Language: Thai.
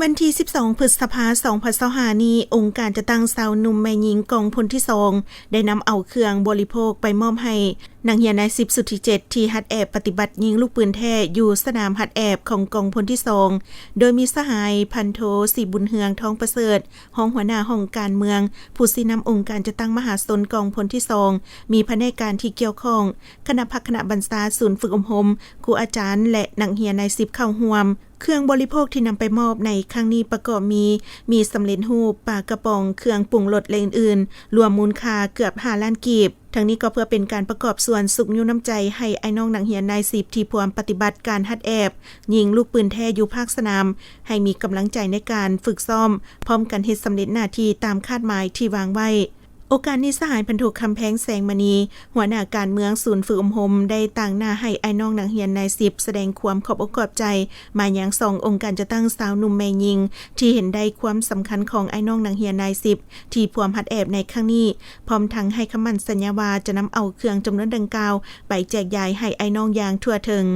วันที่12พฤษภาคม2025นี้องค์การจะตั้งสาวหนุ่มแม่หญิงกองพลที่2ได้นำเอาเครื่องบริโภคไปมอบให้นักเรียนนาย10สุดที่7ที่ฮัดแอบปฏิบัติยิงลูกปืนแท้อยู่สนามฮัดแอบของกองพลที่2โดยมีสหายพันโทศรีบุญเฮืองทองประเสริฐห้องหัวหน้าห้องการเมืองผู้สินำองค์การจะตั้งมหาชนกองพลที่2มีแผนกการที่เกี่ยวข้องคณะพักคณะบรรษาศูนย์ฝึกอบรมครูอาจารย์และนักเรียนนาย10เข้าร่วมเครื่องบริโภคที่นำไปมอบในครั้งนี้ประกอบมีสำเร็จรูปปลากระป๋องเครื่องปรุงรสและอื่นๆรวมมูลค่าเกือบ5ล้านกีบทั้งนี้ก็เพื่อเป็นการประกอบส่วนสุขอยู่น้ำใจให้ไอ้น้องนักเรียนนาย10ที่พร้อมปฏิบัติการฮัดแอบยิงลูกปืนแท้อยู่ภาคสนามให้มีกำลังใจในการฝึกซ้อมพร้อมกันเฮ็ดสำเร็จหน้าที่ตามคาดหมายที่วางไว้โอกาสนี้สหายพันโทคำแพงแสงมณีหัวหน้าการเมืองศูนย์ฝึกอบรมได้ต่างหน้าให้ไอ้น้องนักเรียนนาย10แสดงความขอบอกขอบใจมายัง2องค์การจะตั้งสาวหนุ่มแม่หญิงที่เห็นได้ความสำคัญของไอ้น้องนักเรียนนาย10ที่พร้อมฮัดแอบในครั้งนี้พร้อมทั้งให้คำมั่นสัญญาว่าจะนำเอาเครื่องจำนวนดังกล่าวไปแจกจ่ายให้ไอ้น้องอย่างทั่วถึง